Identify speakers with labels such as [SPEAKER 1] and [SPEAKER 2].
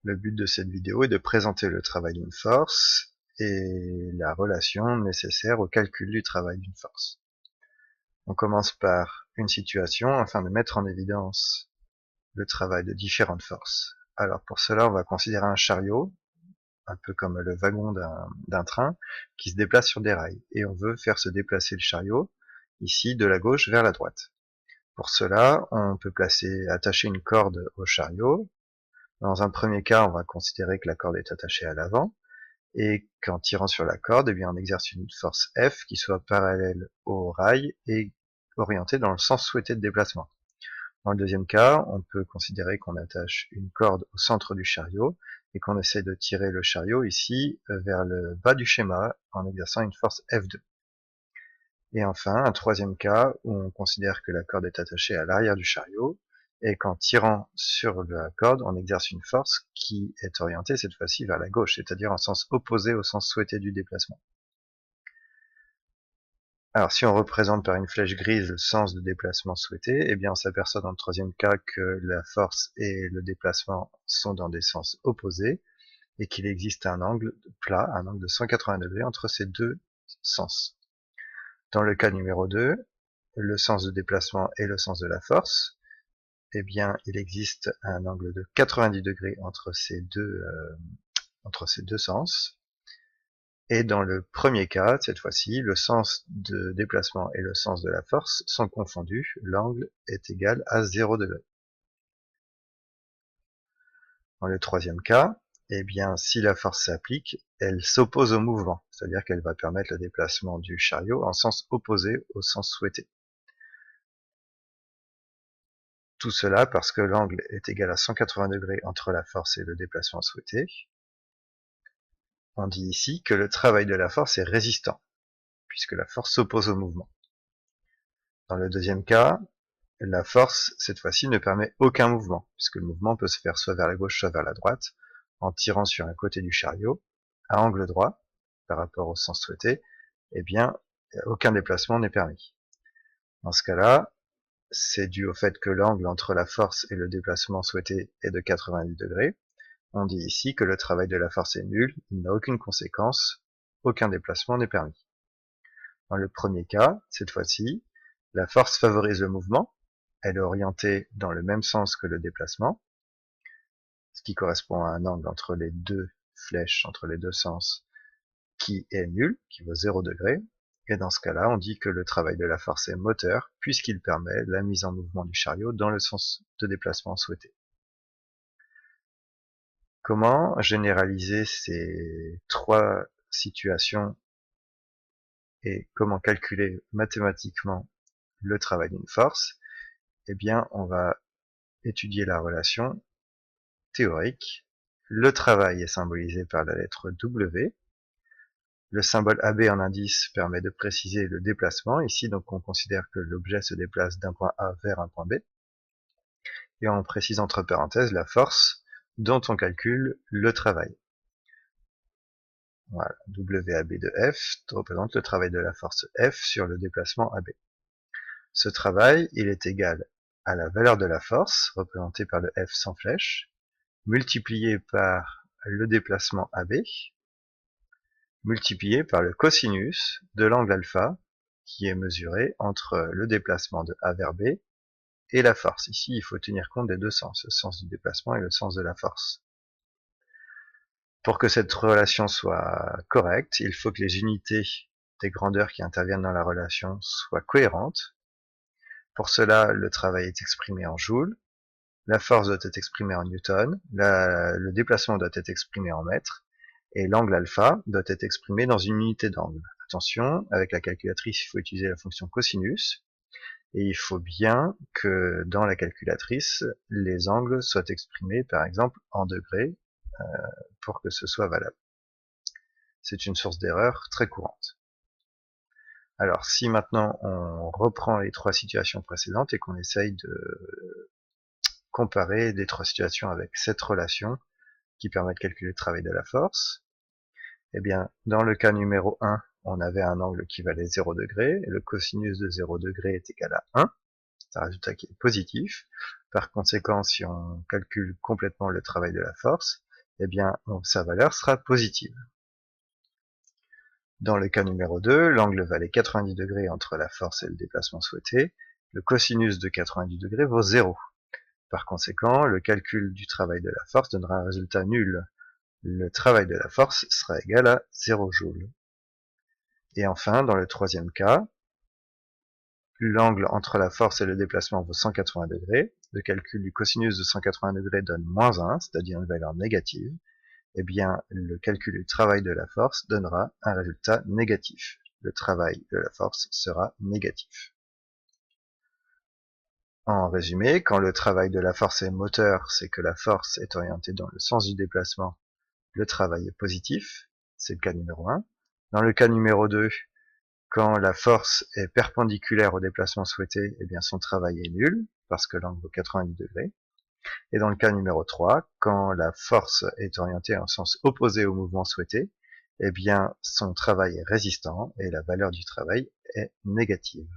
[SPEAKER 1] Le but de cette vidéo est de présenter le travail d'une force et la relation nécessaire au calcul du travail d'une force. On commence par une situation afin de mettre en évidence le travail de différentes forces. Alors pour cela, on va considérer un chariot, un peu comme le wagon d'un train, qui se déplace sur des rails. Et on veut faire se déplacer le chariot, ici, de la gauche vers la droite. Pour cela, on peut attacher une corde au chariot. Dans un premier cas, on va considérer que la corde est attachée à l'avant, et qu'en tirant sur la corde, eh bien, on exerce une force F qui soit parallèle au rail et orientée dans le sens souhaité de déplacement. Dans le deuxième cas, on peut considérer qu'on attache une corde au centre du chariot et qu'on essaie de tirer le chariot ici vers le bas du schéma en exerçant une force F2. Et enfin, un troisième cas où on considère que la corde est attachée à l'arrière du chariot et qu'en tirant sur la corde, on exerce une force qui est orientée cette fois-ci vers la gauche, c'est-à-dire en sens opposé au sens souhaité du déplacement. Alors si on représente par une flèche grise le sens de déplacement souhaité, eh bien on s'aperçoit dans le troisième cas que la force et le déplacement sont dans des sens opposés et qu'il existe un angle plat, un angle de 180 degrés entre ces deux sens. Dans le cas numéro 2, le sens de déplacement et le sens de la force, eh bien il existe un angle de 90 degrés entre ces deux sens. Et dans le premier cas, cette fois-ci, le sens de déplacement et le sens de la force sont confondus. L'angle est égal à 0 degré. Dans le troisième cas, eh bien, si la force s'applique, elle s'oppose au mouvement, c'est-à-dire qu'elle va permettre le déplacement du chariot en sens opposé au sens souhaité. Tout cela parce que l'angle est égal à 180 degrés entre la force et le déplacement souhaité. On dit ici que le travail de la force est résistant, puisque la force s'oppose au mouvement. Dans le deuxième cas, la force, cette fois-ci, ne permet aucun mouvement, puisque le mouvement peut se faire soit vers la gauche, soit vers la droite, en tirant sur un côté du chariot, à angle droit, par rapport au sens souhaité, eh bien, aucun déplacement n'est permis. Dans ce cas-là, c'est dû au fait que l'angle entre la force et le déplacement souhaité est de 90 degrés. On dit ici que le travail de la force est nul, il n'a aucune conséquence, aucun déplacement n'est permis. Dans le premier cas, cette fois-ci, la force favorise le mouvement, elle est orientée dans le même sens que le déplacement, ce qui correspond à un angle entre les deux flèches, entre les deux sens, qui est nul, qui vaut 0 degré, et dans ce cas-là, on dit que le travail de la force est moteur, puisqu'il permet la mise en mouvement du chariot dans le sens de déplacement souhaité. Comment généraliser ces trois situations et comment calculer mathématiquement le travail d'une force? Eh bien, on va étudier la relation théorique. Le travail est symbolisé par la lettre W. Le symbole AB en indice permet de préciser le déplacement. Ici, donc, on considère que l'objet se déplace d'un point A vers un point B. Et on précise entre parenthèses la force dont on calcule le travail. Voilà, WAB de F représente le travail de la force F sur le déplacement AB. Ce travail, il est égal à la valeur de la force, représentée par le F sans flèche, multiplié par le déplacement AB, multiplié par le cosinus de l'angle alpha, qui est mesuré entre le déplacement de A vers B et la force. Ici, il faut tenir compte des deux sens, le sens du déplacement et le sens de la force. Pour que cette relation soit correcte, il faut que les unités des grandeurs qui interviennent dans la relation soient cohérentes. Pour cela, le travail est exprimé en joules, la force doit être exprimée en newton, le déplacement doit être exprimé en mètres, et l'angle alpha doit être exprimé dans une unité d'angle. Attention, avec la calculatrice, il faut utiliser la fonction cosinus, et il faut bien que dans la calculatrice, les angles soient exprimés, par exemple, en degrés, pour que ce soit valable. C'est une source d'erreur très courante. Alors, si maintenant on reprend les trois situations précédentes et qu'on essaye de comparer les trois situations avec cette relation qui permet de calculer le travail de la force, eh bien, dans le cas numéro 1, on avait un angle qui valait 0 degré, et le cosinus de 0 degré est égal à 1, c'est un résultat qui est positif. Par conséquent, si on calcule complètement le travail de la force, eh bien, sa valeur sera positive. Dans le cas numéro 2, l'angle valait 90 degrés entre la force et le déplacement souhaité. Le cosinus de 90 degrés vaut 0. Par conséquent, le calcul du travail de la force donnera un résultat nul. Le travail de la force sera égal à 0 joule. Et enfin, dans le troisième cas, l'angle entre la force et le déplacement vaut 180 degrés. Le calcul du cosinus de 180 degrés donne moins 1, c'est-à-dire une valeur négative. Eh bien, le calcul du travail de la force donnera un résultat négatif. Le travail de la force sera négatif. En résumé, quand le travail de la force est moteur, c'est que la force est orientée dans le sens du déplacement. Le travail est positif, c'est le cas numéro 1. Dans le cas numéro 2, quand la force est perpendiculaire au déplacement souhaité, eh bien son travail est nul, parce que l'angle vaut 90 degrés. Et dans le cas numéro 3, quand la force est orientée en sens opposé au mouvement souhaité, eh bien son travail est résistant et la valeur du travail est négative.